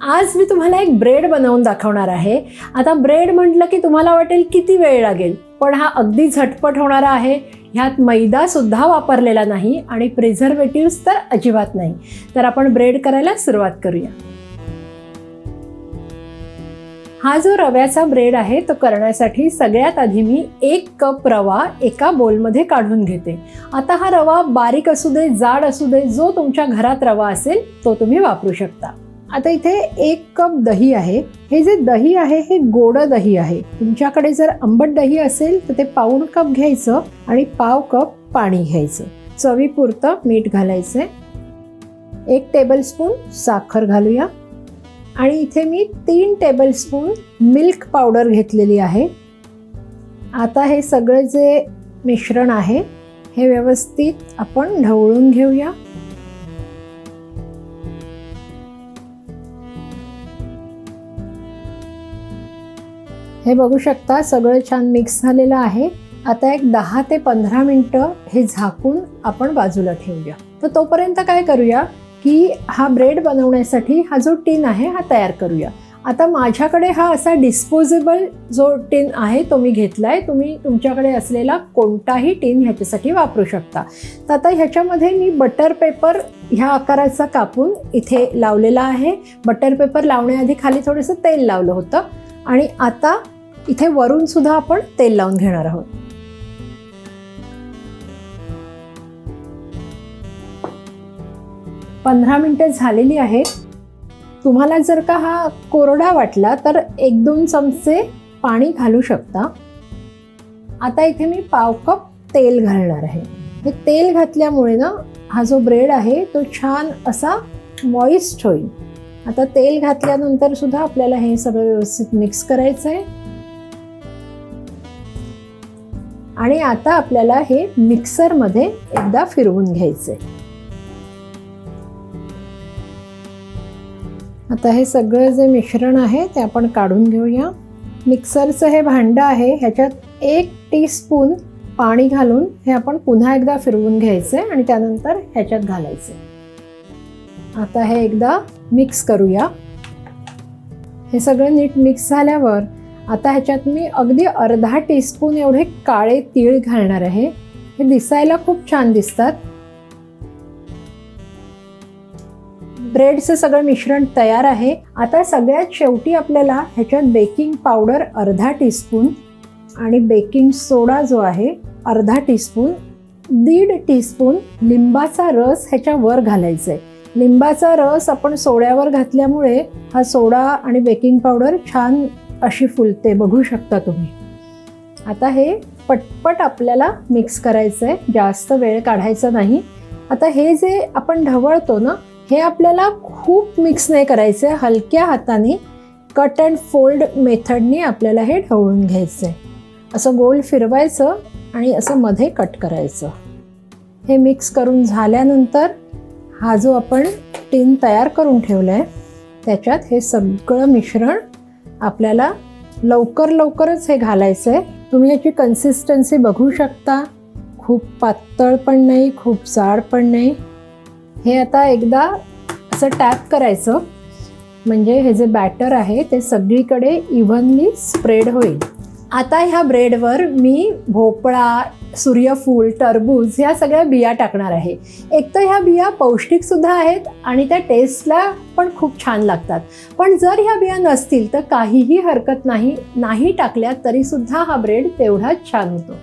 आज मी तुम्हाला एक ब्रेड बनवून दाखवणार आहे। आता ब्रेड म्हटलं की तुम्हाला वाटेल किती वेळ लागेल, पण हा अगदी झटपट होणारा आहे। ह्यात मैदा सुद्धा वापरलेला नाही आणि प्रिझर्वेटिव्हज तर अजिबात नाही। तर आपण ब्रेड करायला सुरुवात करूया। हा जो रव्याचा ब्रेड आहे तो करण्यासाठी सगळ्यात आधी मी 1 कप रवा एका बोलमध्ये काढून घेते। आता हा रवा बारीक असू दे, जाड असू दे, जो तुमच्या घरात रवा असेल तो तुम्ही वापरू शकता। आता इथे 1 कप दही आहे। हे जे दही आहे हे गोड दही आहे। तुमच्याकडे जर आंबट दही असेल तर ते पाऊण कप घ्यायचं आणि पाव कप पाणी घ्यायचं। चवीपुरतं मीठ घालायचंय। 1 टेबलस्पून साखर घालूया आणि इथे मी 3 टेबलस्पून मिल्क पावडर घेतलेली आहे। आता हे सगळं जे मिश्रण आहे हे व्यवस्थित आपण ढवळून घेऊया। हे बघू शकता सगळं छान मिक्स झालेलं आहे। आता एक 10 ते 15 मिनिटं हे झाकून आपण बाजूला ठेवूया। तर तोपर्यंत काय करूया की हा ब्रेड बनवण्यासाठी हा जो टिन आहे हा तयार करूया। आता माझ्याकडे हा असा डिस्पोजेबल जो टिन आहे तो मी घेतलाय। तुम्ही तुमच्याकडे असलेला कोणताही टिन ह्याच्यासाठी वापरू शकता। तर आता ह्याच्यामध्ये मी बटर पेपर ह्या आकाराचा कापून इथे लावलेला आहे। बटर पेपर लावण्याआधी खाली थोडंसं तेल लावलं होतं आणि आता इथे वरून सुद्धा आपण तेल लावून घेणार आहोत। पंधरा मिनिटे झालेली आहे। तुम्हाला जर का हा कोरडा वाटला तर 1-2 चमचे पाणी घालू शकता। आता इथे मी पाव कप तेल घालणार आहे। हे तेल घातल्यामुळे ना हा जो ब्रेड आहे तो छान असा मॉइस्ट होईल। आता तेल घातल्यानंतर सुद्धा आपल्याला हे सगळं व्यवस्थित मिक्स करायचं आहे आणि आता आपल्याला हे मिक्सरमध्ये एकदा फिरवून घ्यायचंय। आता हे सगळं जे मिश्रण आहे ते आपण काढून घेऊया। मिक्सरचं हे भांडं आहे, ह्याच्यात 1 टीस्पून पाणी घालून हे आपण पुन्हा एकदा फिरवून घ्यायचंय आणि त्यानंतर ह्याच्यात घालायचंय। आता हे एकदा मिक्स करूया। हे सगळं नीट मिक्स झाल्यावर आता ह्याच्यात मी अगदी अर्धा टीस्पून एवढे काळे तीळ घालणार आहे। हे दिसायला खूप छान दिसतात। ब्रेडचं सगळं मिश्रण तयार आहे। आता सगळ्यात शेवटी आपल्याला ह्याच्यात बेकिंग पावडर अर्धा टीस्पून आणि बेकिंग सोडा जो आहे अर्धा टीस्पून, 1.5 टीस्पून लिंबाचा रस ह्याच्या वर घालायचा आहे। लिंबाचा रस आपण सोड्यावर घातल्यामुळे हा सोडा आणि बेकिंग पावडर छान अशी फुलते, बघू शकता तुम्ही। आता हे पटपट आपल्याला मिक्स करायचं आहे, जास्त वेळ काढायचा नाही। आता हे जे आपण ढवळतो ना हे आपल्याला खूप मिक्स नाही करायचं आहे, हलक्या हाताने कट अँड फोल्ड मेथडने आपल्याला हे ढवळून घ्यायचं आहे। असं गोल फिरवायचं आणि असं मध्ये कट करायचं। हे मिक्स करून झाल्यानंतर हा जो आपण टिन तयार करून ठेवलाय त्याच्यात हे सगळं मिश्रण आपल्याला लवकरच हे घालायचं आहे। तुम्ही याची कन्सिस्टन्सी बघू शकता, खूप पातळ पण नाही, खूप जाड पण नाही। हे आता एकदा असं टॅप करायचं म्हणजे हे जे बॅटर आहे ते सगळीकडे इव्हनली स्प्रेड होईल। आता ह्या ब्रेडवर मी भोपळा, सूर्यफूल, टरबूज ह्या सगळ्या बिया टाकणार आहे। एक तर ह्या बिया पौष्टिक सुद्धा आहेत आणि त्या टेस्टला पण खूप छान लागतात। पण जर ह्या बिया नसतील तर काहीही हरकत नाही, नाही टाकल्या तरी सुद्धा हा ब्रेड तेवढाच छान होतो।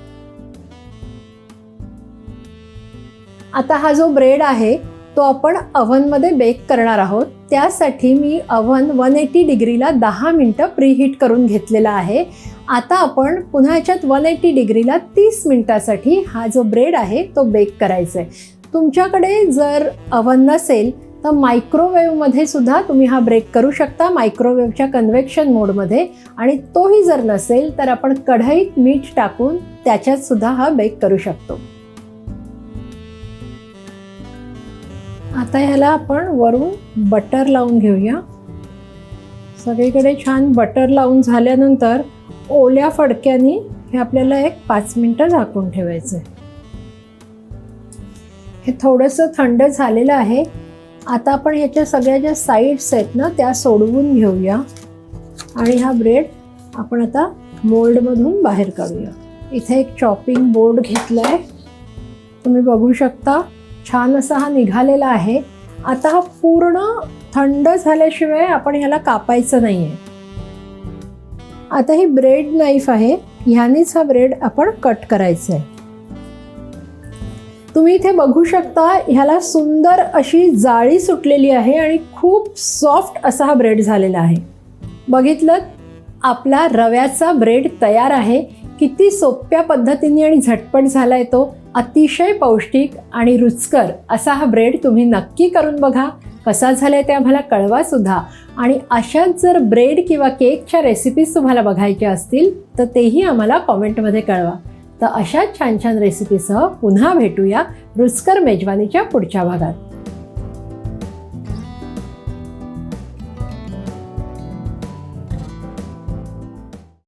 आता हा जो ब्रेड आहे तो आपण ओव्हनमध्ये बेक करणार आहोत। त्यासाठी मी ओव्हन 180 डिग्रीला 10 मिनिटं प्रीहीट करून घेतलेला आहे। आता आपण पुन्हा ह्याच्यात 180 डिग्रीला 30 मिनिटासाठी हा जो ब्रेड आहे तो बेक करायचा आहे। तुमच्याकडे जर ओव्हन नसेल तर मायक्रोवेव्हमध्ये सुद्धा तुम्ही हा बेक करू शकता, मायक्रोवेव्हच्या कन्व्हेक्शन मोडमध्ये। आणि तोही जर नसेल तर आपण कढईत मीठ टाकून त्याच्यात सुद्धा हा बेक करू शकतो। आता ह्याला आपण वरून बटर लावून घेऊया। सगळीकडे छान बटर लावून झाल्यानंतर ओल्या फडक्याने हे आपल्याला एक 5 मिनिटं झाकून ठेवायचं आहे। हे थोडंसं थंड झालेलं आहे। आता आपण ह्याच्या सगळ्या ज्या साईड्स आहेत ना त्या सोडवून घेऊया आणि हा ब्रेड आपण आता मोल्डमधून बाहेर काढूया. इथे एक चॉपिंग बोर्ड घेतला आहे, तुम्ही बघू शकता. छान असा हा निघालेला आहे. आता हा पूर्ण थंड झाल्याशिवाय आपण ह्याला कापायचं नाही आहे. आता ही ब्रेड नाईफ आहे, ह्यानेच हा ब्रेड आपण कट करायचा आहे. तुम्ही इथे बघू शकता ह्याला सुंदर अशी जाळी सुटलेली आहे आणि खूप सॉफ्ट असा हा ब्रेड झालेला आहे. बघितलं, आपला रव्याचा ब्रेड तयार आहे. किती सोप्या पद्धतीने आणि झटपट झाला आहे तो. अतिशय पौष्टिक आणि रुचकर असा हा ब्रेड तुम्ही नक्की करून बघा. कसा झाला आहे ते आम्हाला कळवा सुद्धा. आणि अशाच जर ब्रेड किंवा केकच्या रेसिपीज तुम्हाला बघायच्या असतील तर तेही आम्हाला कॉमेंटमध्ये कळवा. तर अशाच छान छान रेसिपीसह पुन्हा भेटूया रुचकर मेजवानीच्या पुढच्या भागात.